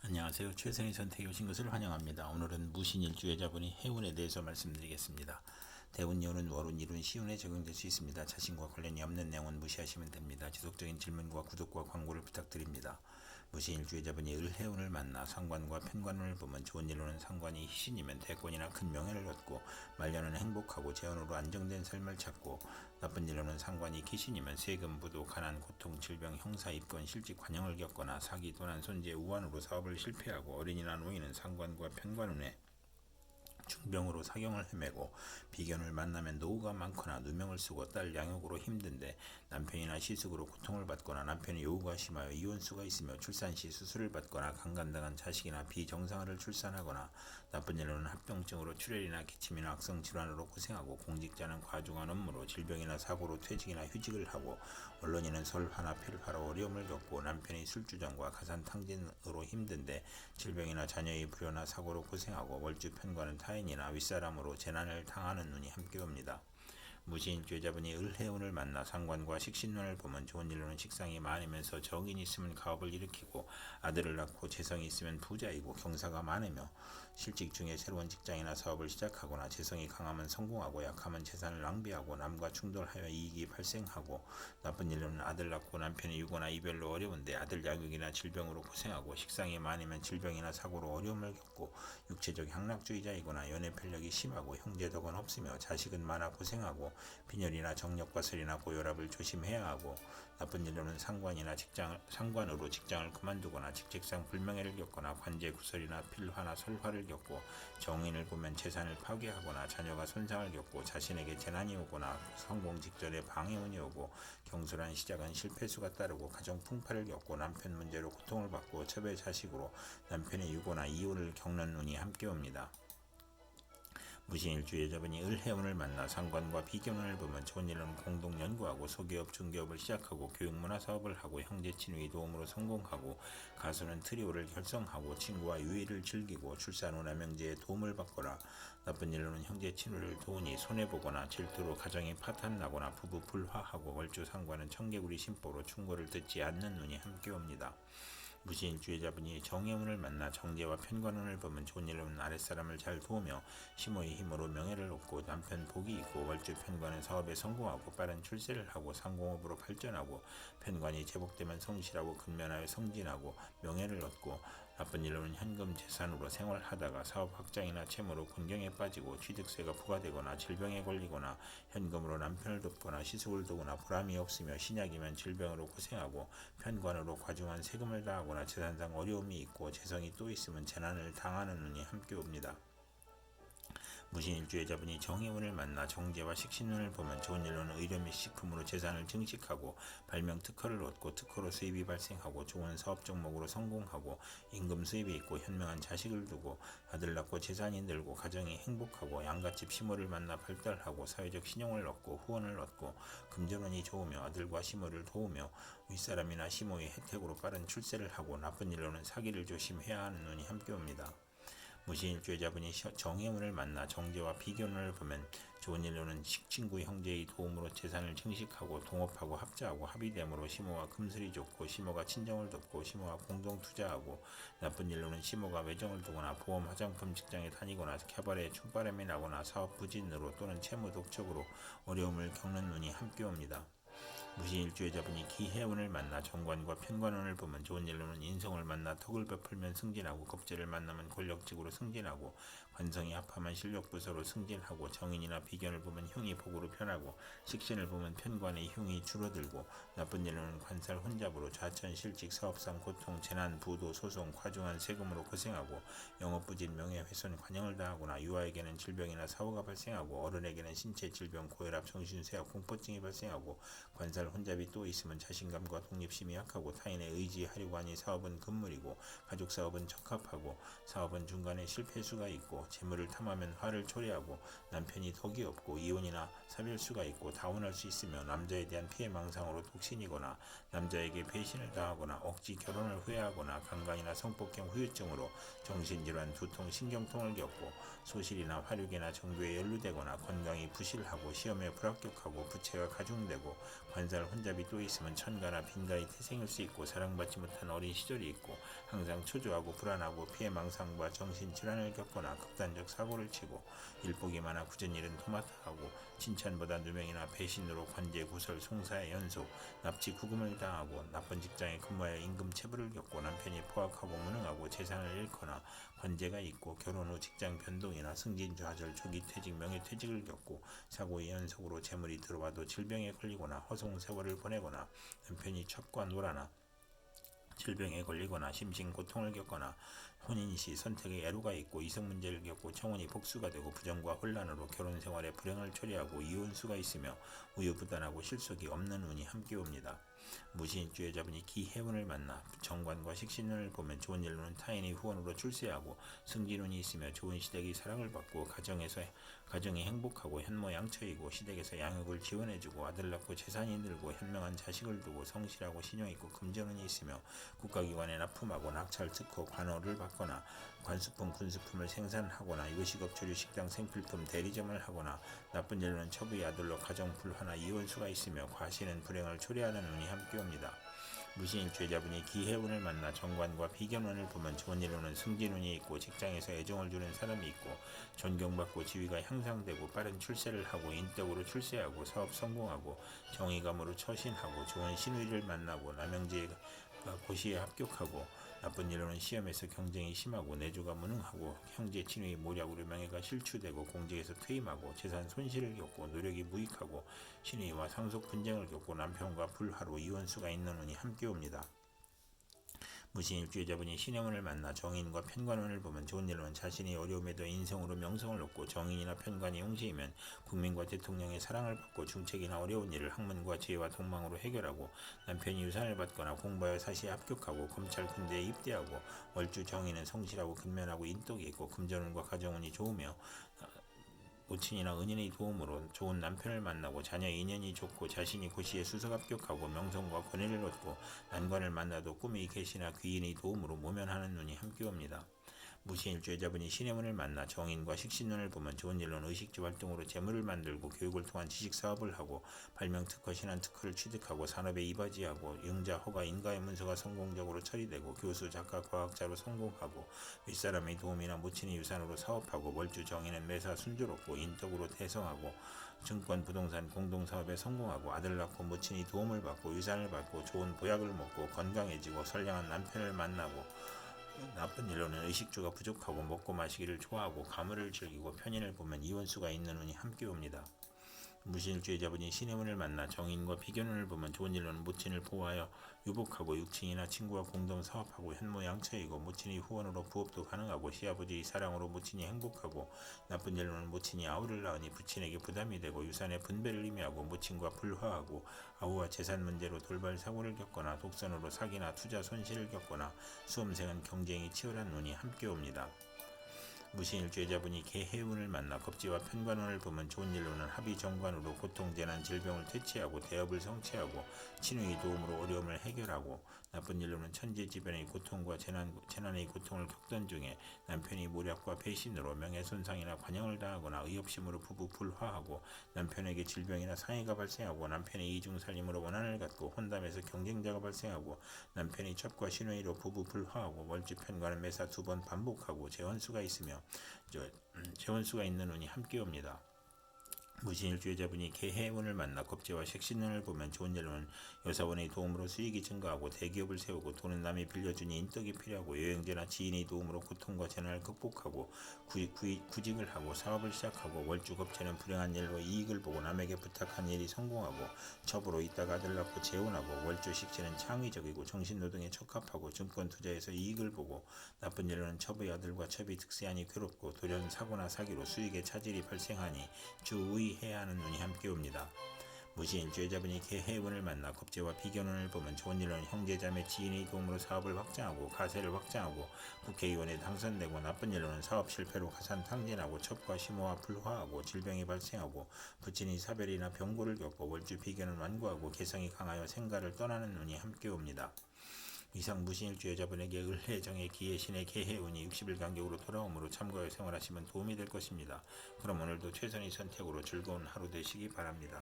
안녕하세요. 최선의 선택에 오신 것을 환영합니다. 오늘은 무신일주여자분이 해운에 대해서 말씀드리겠습니다. 대운, 여운, 월운, 일운, 시운에 적용될 수 있습니다. 자신과 관련이 없는 내용은 무시하시면 됩니다. 지속적인 질문과 구독과 광고를 부탁드립니다. 무신일주여자분이 을해운을 만나 상관과 편관운을 보면 좋은 일로는 상관이 희신이면 대권이나 큰 명예를 얻고 말년은 행복하고 재혼으로 안정된 삶을 찾고 나쁜 일로는 상관이 기신이면 세금, 부도, 가난, 고통, 질병, 형사, 입건, 실직, 관형을 겪거나 사기, 도난, 손재, 우환으로 사업을 실패하고 어린이나 노인은 상관과 편관운에 중병으로 사경을 헤매고 비견을 만나면 노후가 많거나 누명을 쓰고 딸 양육으로 힘든데 남편이나 시숙으로 고통을 받거나 남편이 요구가 심하여 이혼수가 있으며 출산 시 수술을 받거나 강간당한 자식이나 비정상아를 출산하거나 나쁜 일로는 합병증으로 출혈이나 기침이나 악성 질환으로 고생하고 공직자는 과중한 업무로 질병이나 사고로 퇴직이나 휴직을 하고 언론인은 설화나 필화로 어려움을 겪고 남편이 술주정과 가산탕진으로 힘든데 질병이나 자녀의 불효나 사고로 고생하고 월주 편과는 타인이나 윗사람으로 재난을 당하는 운이 함께 옵니다. 무신일주여자분이 을해운을 만나 상관과 식신운을 보면 좋은 일로는 식상이 많으면서 정인이 있으면 가업을 일으키고 아들을 낳고 재성이 있으면 부자이고 경사가 많으며 실직 중에 새로운 직장이나 사업을 시작하거나 재성이 강하면 성공하고 약하면 재산을 낭비하고 남과 충돌하여 이익이 발생하고 나쁜 일로는 아들 낳고 남편이 유고나 이별로 어려운데 아들 양육이나 질병으로 고생하고 식상이 많으면 질병이나 사고로 어려움을 겪고 육체적 향락주의자이거나 연애 편력이 심하고 형제덕은 없으며 자식은 많아 고생하고 빈혈이나 정력과 설이나 고혈압을 조심해야 하고 나쁜 일로는 상관으로 직장을 그만두거나 직책상 불명예를 겪거나 관제 구설이나 필화나 설화를 겪고 정인을 보면 재산을 파괴하거나 자녀가 손상을 겪고 자신에게 재난이 오거나 성공 직전에 방해운이 오고 경솔한 시작은 실패수가 따르고 가정 풍파를 겪고 남편 문제로 고통을 받고 첩의 자식으로 남편의 유고나 이혼을 겪는 운이 함께 옵니다. 무신일주여자분이 을해운을 만나 상관과 비견운을 보면 좋은 일은 공동 연구하고 소기업, 중기업을 시작하고 교육문화사업을 하고 형제친구의 도움으로 성공하고 가수는 트리오를 결성하고 친구와 유의를 즐기고 출산 후 남형제의 도움을 받거나 나쁜 일로는 형제친구를 도우니 손해보거나 질투로 가정이 파탄나거나 부부 불화하고 월주 상관은 청개구리 심보로 충고를 듣지 않는 운이 함께 옵니다. 무신일주여자분이 정해운을 만나 정제와 편관운을 보면 좋은 일로는 아랫사람을 잘 도우며 시모의 힘으로 명예를 얻고 남편 복이 있고 월주 편관은 사업에 성공하고 빠른 출세를 하고 상공업으로 발전하고 편관이 제복되면 성실하고 근면하여 성진하고 명예를 얻고 나쁜 일로는 현금 재산으로 생활하다가 사업 확장이나 채무로 곤경에 빠지고 취득세가 부과되거나 질병에 걸리거나 현금으로 남편을 돕거나 시숙을 도우나 보람이 없으며 신약이면 질병으로 고생하고 편관으로 과중한 세금을 다하거나 재산상 어려움이 있고 재성이 또 있으면 재난을 당하는 운이 함께 옵니다. 무신일주여자분이 정해운을 만나 정제와 식신운을 보면 좋은 일로는 의료 및 식품으로 재산을 증식하고 발명 특허를 얻고 특허로 수입이 발생하고 좋은 사업 종목으로 성공하고 임금 수입이 있고 현명한 자식을 두고 아들 낳고 재산이 늘고 가정이 행복하고 양갓집 시모를 만나 발달하고 사회적 신용을 얻고 후원을 얻고 금전운이 좋으며 아들과 시모를 도우며 윗사람이나 시모의 혜택으로 빠른 출세를 하고 나쁜 일로는 사기를 조심해야 하는 운이 함께 옵니다. 무신일주여자분이 정해운을 만나 정제와 비견운을 보면 좋은 일로는 친구 형제의 도움으로 재산을 증식하고 동업하고 합자하고 합의됨으로 시모와 금슬이 좋고 시모가 친정을 돕고 시모와 공동 투자하고 나쁜 일로는 시모가 외정을 두거나 보험 화장품 직장에 다니거나 캬바레 춤바람이 나거나 사업 부진으로 또는 채무 독촉으로 어려움을 겪는 운이 함께 옵니다. 무신일주여자분이 기해운을 만나 정관과 편관운을 보면 좋은 일로는 인성을 만나 덕을 베풀면 승진하고 겁재를 만나면 권력직으로 승진하고 관성이 합하면 실력부서로 승진하고 정인이나 비견을 보면 흉이 복으로 변하고 식신을 보면 편관의 흉이 줄어들고 나쁜 일로는 관살 혼잡으로 좌천실직 사업상 고통 재난 부도 소송 과중한 세금으로 고생하고 영업부진 명예훼손 관형을 당하거나 유아에게는 질병이나 사고가 발생하고 어른에게는 신체 질병 고혈압 정신쇠약 공포증이 발생하고 관살 혼잡이 또 있으면 자신감과 독립심이 약하고 타인에 의지하려고 하니 사업은 금물이고 가족 사업은 적합하고 사업은 중간에 실패수가 있고 재물을 탐하면 화를 초래하고 남편이 덕이 없고 이혼이나 사별수가 있고 다운할 수 있으며 남자에 대한 피해망상으로 독신이거나 남자에게 배신을 당하거나 억지 결혼을 후회하거나 강간이나 성폭행 후유증으로 정신질환 두통 신경통을 겪고 소실이나 화력이나 정교에 연루되거나 건강이 부실하고 시험에 불합격하고 부채가 가중되고 관상 살 혼잡이 또 있으면 천가나 빈가의 태생일 수 있고 사랑받지 못한 어린 시절이 있고 항상 초조하고 불안하고 피해망상과 정신질환을 겪거나 극단적 사고를 치고 일복이 많아 굳은 일은 도맡아하고 칭찬보다 누명이나 배신으로 관제 구설 송사의 연속 납치 구금을 당하고 나쁜 직장에 근무하여 임금 체불을 겪고 남편이 포악하고 무능하고 재산을 잃거나 관제가 있고 결혼 후 직장 변동이나 승진 좌절 조기 퇴직 명예퇴직을 겪고 사고의 연속으로 재물이 들어와도 질병에 걸리거나 허송세월을 보내거나 남편이 첩과 노라나 질병에 걸리거나 심신 고통을 겪거나 혼인 시 선택에 애로가 있고 이성 문제를 겪고 청혼이 복수가 되고 부정과 혼란으로 결혼 생활에 불행을 초래하고 이혼수가 있으며 우유부단하고 실속이 없는 운이 함께 옵니다. 무신일주여자분이 기해운을 만나 정관과 식신운을 보면 좋은 일로는 타인의 후원으로 출세하고 승진운이 있으며 좋은 시댁의 사랑을 받고 가정이 행복하고 현모양처이고 시댁에서 양육을 지원해주고 아들 낳고 재산이 늘고 현명한 자식을 두고 성실하고 신용있고 금전운이 있으며 국가기관에 납품하고 낙찰 특허 관호를 받거나 관수품 군수품을 생산하거나 요식업 조류식당 생필품 대리점을 하거나 나쁜 일로는 처부의 아들로 가정 불화나 이혼수가 있으며 과시는 불행을 초래하는 운이 함께 옵니다. 무신일주여자분이 기해운을 만나 정관과 비견운을 보면 좋은 일로는 승진운이 있고 직장에서 애정을 주는 사람이 있고 존경받고 지위가 향상되고 빠른 출세를 하고 인덕으로 출세하고 사업 성공하고 정의감으로 처신하고 좋은 신의를 만나고 남영지에 고시에 합격하고 나쁜 일로는 시험에서 경쟁이 심하고 내조가 무능하고 형제 친위의 모략으로 명예가 실추되고 공직에서 퇴임하고 재산 손실을 겪고 노력이 무익하고 신의와 상속 분쟁을 겪고 남편과 불화로 이혼수가 있는 운이 함께 옵니다. 무신일주여자분이 신해운을 만나 정인과 편관운을 보면 좋은 일로는 자신이 어려움에도 인성으로 명성을 얻고 정인이나 편관이 형제이면 국민과 대통령의 사랑을 받고 중책이나 어려운 일을 학문과 지혜와 동망으로 해결하고 남편이 유산을 받거나 공부하여 사시에 합격하고 검찰 군대에 입대하고 월주 정인은 성실하고 근면하고 인덕이 있고 금전운과 가정운이 좋으며 모친이나 은인의 도움으로 좋은 남편을 만나고 자녀 인연이 좋고 자신이 고시에 수석 합격하고 명성과 권위를 얻고 난관을 만나도 꿈의 계시나 귀인의 도움으로 모면하는 눈이 함께 옵니다. 무신일주여자분이 신해운을 만나 정인과 식신운을 보면 좋은 일로는 의식주 활동으로 재물을 만들고 교육을 통한 지식사업을 하고 발명특허 신한특허를 취득하고 산업에 이바지하고 영자 허가 인가의 문서가 성공적으로 처리되고 교수 작가 과학자로 성공하고 윗사람의 도움이나 모친의 유산으로 사업하고 월주 정인은 매사 순조롭고 인덕으로 대성하고 증권 부동산 공동사업에 성공하고 아들 낳고 모친의 도움을 받고 유산을 받고 좋은 보약을 먹고 건강해지고 선량한 남편을 만나고 나쁜 일로는 의식주가 부족하고 먹고 마시기를 좋아하고 가물을 즐기고 편인을 보면 이혼수가 있는 운이 함께 옵니다. 무신일주여자분이 신해운을 만나 정인과 비견운을 보면 좋은 일로는 모친을 보호하여 유복하고 육친이나 친구와 공동 사업하고 현모양처이고 모친의 후원으로 부업도 가능하고 시아버지의 사랑으로 모친이 행복하고 나쁜 일로는 모친이 아우를 낳으니 부친에게 부담이 되고 유산의 분배를 의미하고 모친과 불화하고 아우와 재산 문제로 돌발 사고를 겪거나 독선으로 사기나 투자 손실을 겪거나 수험생은 경쟁이 치열한 운이 함께 옵니다. 무신일주여자분이 개해운을 만나 겁지와 편관운을 보면 좋은 일로는 합의정관으로 고통, 재난, 질병을 퇴치하고 대업을 성취하고 친우의 도움으로 어려움을 해결하고 나쁜 일로는 천재지변의 고통과 재난의 고통을 겪던 중에 남편이 모략과 배신으로 명예손상이나 관영을 당하거나 의협심으로 부부 불화하고 남편에게 질병이나 상해가 발생하고 남편의 이중살림으로 원한을 갖고 혼담에서 경쟁자가 발생하고 남편이 첩과 신우이로 부부 불화하고 월주편관은 매사 2번 반복하고 재혼수가 있으며 재혼수가 있는 운이 함께 옵니다. 무신일주여자분이 개해운을 만나 겁재와 식신운을 보면 좋은 일로는 여사원의 도움으로 수익이 증가하고 대기업을 세우고 돈은 남이 빌려주니 인덕이 필요하고 여행제나 지인의 도움으로 고통과 재난을 극복하고 구직을 하고 사업을 시작하고 월주겁체는 불행한 일로 이익을 보고 남에게 부탁한 일이 성공하고 첩으로 있다가 아들 낳고 재혼하고 월주식신은 창의적이고 정신노동에 적합하고 증권투자에서 이익을 보고 나쁜 일로는 첩의 아들과 첩이 득세하니 괴롭고 돌연 사고나 사기로 수익의 차질이 발생하니 주의해야 하는 운이 함께 옵니다. 무신일주여자분이 개해운을 만나 겁재와 비견운을 보면 좋은 일로는 형제자매 지인의 도움으로 사업을 확장하고 가세를 확장하고 국회의원에 당선되고 나쁜 일로는 사업 실패로 가산 탕진하고 첩과 심호와 불화하고 질병이 발생하고 부친이 사별이나 병고를 겪고 월주 비견을 완고하고 개성이 강하여 생가를 떠나는 운이 함께 옵니다. 이상 무신일주여자분에게 을해정의 기해신의 개해운이 60일 간격으로 돌아오므로 참고하여 생활하시면 도움이 될 것입니다. 그럼 오늘도 최선의 선택으로 즐거운 하루 되시기 바랍니다.